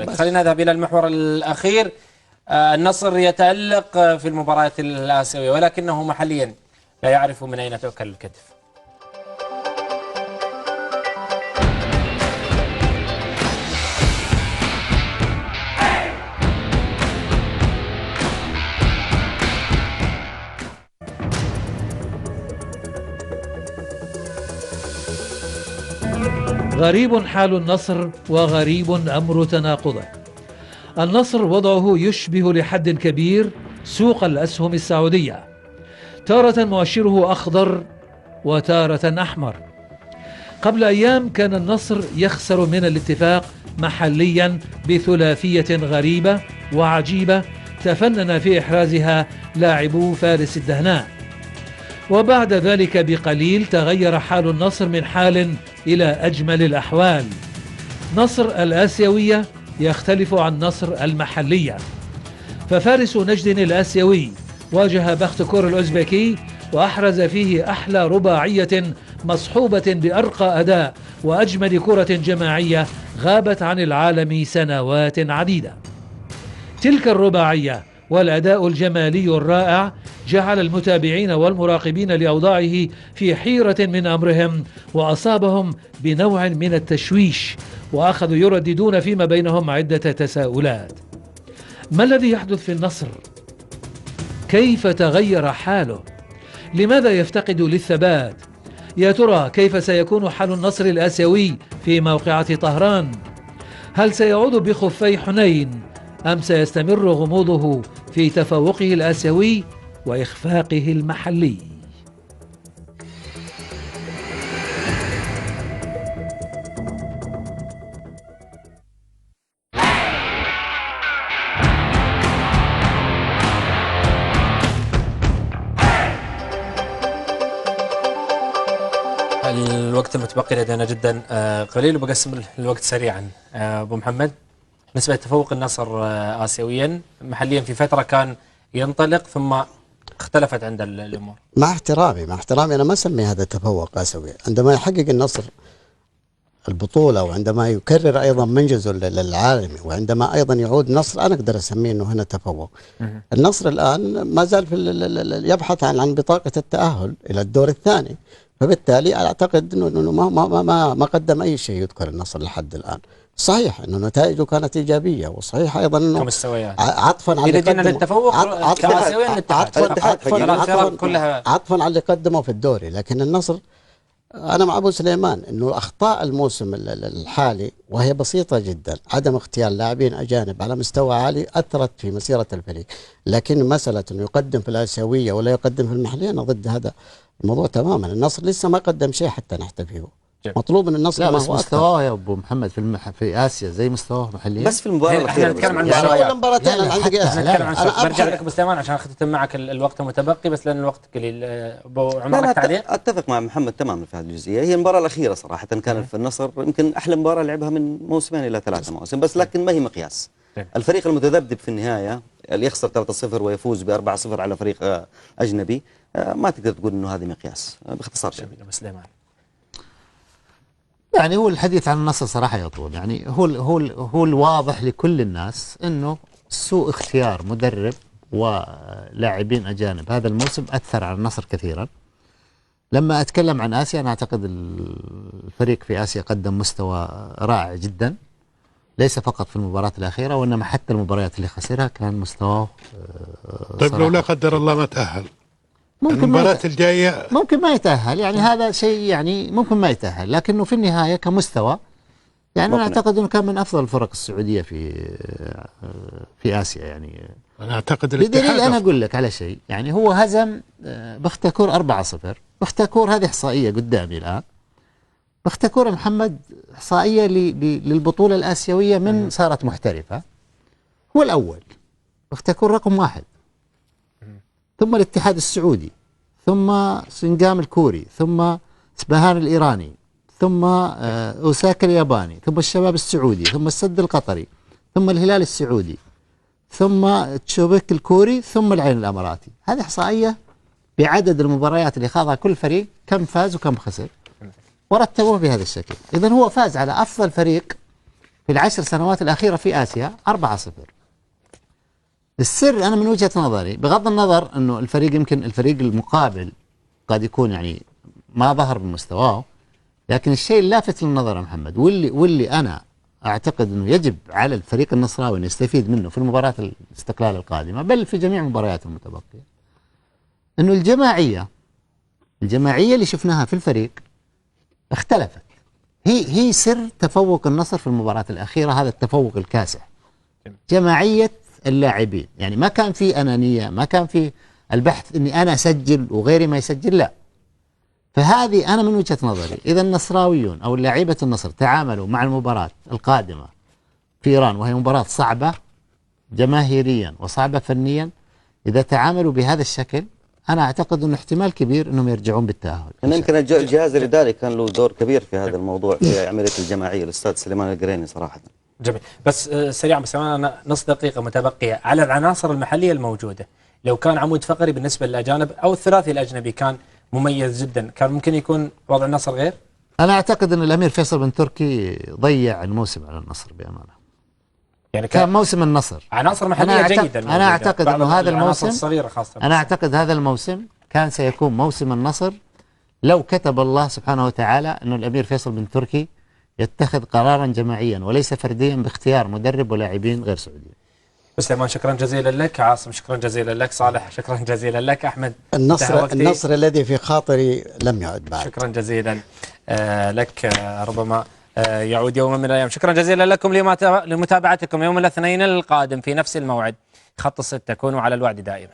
خلينا نذهب إلى المحور الأخير. النصر يتألق في المباريات الآسيوية ولكنه محليا لا يعرف من أين تؤكل الكتف. غريب حال النصر وغريب أمر تناقضه. النصر وضعه يشبه لحد كبير سوق الأسهم السعودية، تارة مؤشره أخضر وتارة أحمر. قبل أيام كان النصر يخسر من الاتفاق محليا بثلاثية غريبة وعجيبة تفنن في إحرازها لاعبو فارس الدهناء، وبعد ذلك بقليل تغير حال النصر من حال إلى أجمل الأحوال. نصر الآسيوية يختلف عن نصر المحلية، ففارس نجد الآسيوي واجه بختكور الأوزبكي وأحرز فيه أحلى رباعية مصحوبة بأرقى أداء وأجمل كرة جماعية غابت عن العالم سنوات عديدة. تلك الرباعية والأداء الجمالي الرائع جعل المتابعين والمراقبين لأوضاعه في حيرة من أمرهم، وأصابهم بنوع من التشويش، وأخذوا يرددون فيما بينهم عدة تساؤلات. ما الذي يحدث في النصر؟ كيف تغير حاله؟ لماذا يفتقد للثبات؟ يا ترى كيف سيكون حال النصر الآسيوي في موقعة طهران؟ هل سيعود بخفي حنين أم سيستمر غموضه في تفوقه الآسيوي وإخفاقه المحلي؟ الوقت المتبقي لدينا جدا قليل وبقسم الوقت سريعا. أبو محمد، بالنسبة لتفوق النصر آسيويا محليا في فترة كان ينطلق ثم اختلفت عند الأمور. مع احترامي أنا ما أسمي هذا تفوق آسيوي. عندما يحقق النصر البطولة وعندما يكرر أيضا منجزه للعالمي وعندما أيضا يعود النصر أنا أقدر أسميه أنه هنا تفوق. النصر الآن ما زال يبحث عن بطاقة التأهل إلى الدور الثاني، فبالتالي أعتقد أنه ما قدم أي شيء يذكر النصر لحد الآن. صحيح أنه نتائجه كانت إيجابية، وصحيح أيضا أنه عطفا على إذا جينا للتفوق عطفا على اللي قدمه في الدوري. لكن النصر أنا مع أبو سليمان أنه أخطاء الموسم الحالي وهي بسيطة جدا، عدم اختيار لاعبين أجانب على مستوى عالي أثرت في مسيرة الفريق. لكن مسألة أنه يقدم في الآسيوية ولا يقدم في المحلية أنا ضد هذا الموضوع تماما. النصر لسه ما قدم شيء حتى نحتفيه. مطلوب من النصر لا بس مستواه يا ابو محمد في اسيا زي مستواه محليا. بس في المباراه الاخيره نتكلم عن المباراتين انا برجع لك ابو سليمان عشان اختتم معك الوقت المتبقي، بس لان الوقت قليل. ابو عمر تعليق؟ اتفق مع محمد تماما في هذه الجزئيه. هي المباراه الاخيره صراحه كانت في النصر يمكن احلى مباراه لعبها من موسمين الى 3 مواسم، بس لكن ما هي مقياس. الفريق المتذبذب في النهايه اللي يخسر 3-0 ويفوز ب4-0 على فريق اجنبي ما تقدر تقول انه هذه مقياس باختصار شديد. ابو سليمان يعني هو الحديث عن النصر صراحة يطول. يعني هو الواضح لكل الناس انه سوء اختيار مدرب ولاعبين اجانب هذا الموسم اثر على النصر كثيرا. لما اتكلم عن اسيا انا اعتقد الفريق في اسيا قدم مستوى رائع جدا، ليس فقط في المباراة الاخيرة وانما حتى المباريات اللي خسرها كان مستواه طيب لو لا قدر الله ما تأهل ممكن المباراة الجاية ممكن ما يتأهل، يعني هذا شيء يعني ممكن ما يتأهل، لكنه في النهاية كمستوى يعني أنا أعتقد أنه كان من أفضل الفرق السعودية في آسيا. يعني أنا أعتقد بدليل أنا أقول لك على شيء، يعني هو هزم بختكور 4-0. بختكور هذه إحصائية قدامي الآن. بختكور محمد إحصائية للبطولة الآسيوية من صارت محترفة. هو الأول، بختكور رقم 1، ثم الاتحاد السعودي، ثم سنغام الكوري، ثم اسبهان الإيراني، ثم أوساكا الياباني، ثم الشباب السعودي، ثم السد القطري، ثم الهلال السعودي، ثم تشوبك الكوري، ثم العين الأماراتي. هذه إحصائية بعدد المباريات اللي خاضها كل فريق، كم فاز وكم خسر، ورتبوه بهذا الشكل. إذن هو فاز على أفضل فريق في ال10 سنوات الأخيرة في آسيا 4-0. السر أنا من وجهة نظري، بغض النظر أنه الفريق يمكن الفريق المقابل قد يكون يعني ما ظهر بمستواه، لكن الشيء اللافت للنظر يا محمد واللي أنا أعتقد أنه يجب على الفريق النصراوي أن يستفيد منه في المباراة الاستقلال القادمة، بل في جميع المباريات المتبقية، أنه الجماعية اللي شفناها في الفريق اختلفت. هي سر تفوق النصر في المباراة الأخيرة، هذا التفوق الكاسح. جماعية اللاعبين، يعني ما كان في أنانية، ما كان في البحث أني أنا أسجل وغيري ما يسجل، لا. فهذه أنا من وجهة نظري إذا النصراويون أو لاعيبة النصر تعاملوا مع المباراة القادمة في إيران، وهي مباراة صعبة جماهيريا وصعبة فنيا، إذا تعاملوا بهذا الشكل أنا أعتقد أنه احتمال كبير أنهم يرجعون بالتأهل. أنا يمكن الجهاز الإداري كان له دور كبير في هذا الموضوع، في عملية الجماعية، الأستاذ سليمان القريني صراحة. جميل. بس سريعا، بس أنا نص دقيقة متبقية على العناصر المحلية الموجودة. لو كان عمود فقري بالنسبة للأجانب أو الثلاثي الأجنبي كان مميز جدا، كان ممكن يكون وضع النصر غير؟ أنا أعتقد أن الأمير فيصل بن تركي ضيع الموسم على النصر بأمانة. يعني كان موسم النصر عناصر محلية جيدة. أنا أعتقد أنه هذا الموسم الصغيرة خاصة، أنا أعتقد هذا الموسم كان سيكون موسم النصر لو كتب الله سبحانه وتعالى أنه الأمير فيصل بن تركي يتخذ قرارا جماعيا وليس فرديا باختيار مدرب ولاعبين غير سعوديين. سليمان شكرا جزيلا لك، عاصم شكرا جزيلا لك، صالح شكرا جزيلا لك، أحمد النصر الذي في خاطري لم يعد بعد. شكرا جزيلا لك، ربما يعود يوما من الأيام. شكرا جزيلا لكم لمتابعتكم يوم الاثنين القادم في نفس الموعد خط الستة. كونوا على الوعد دائما.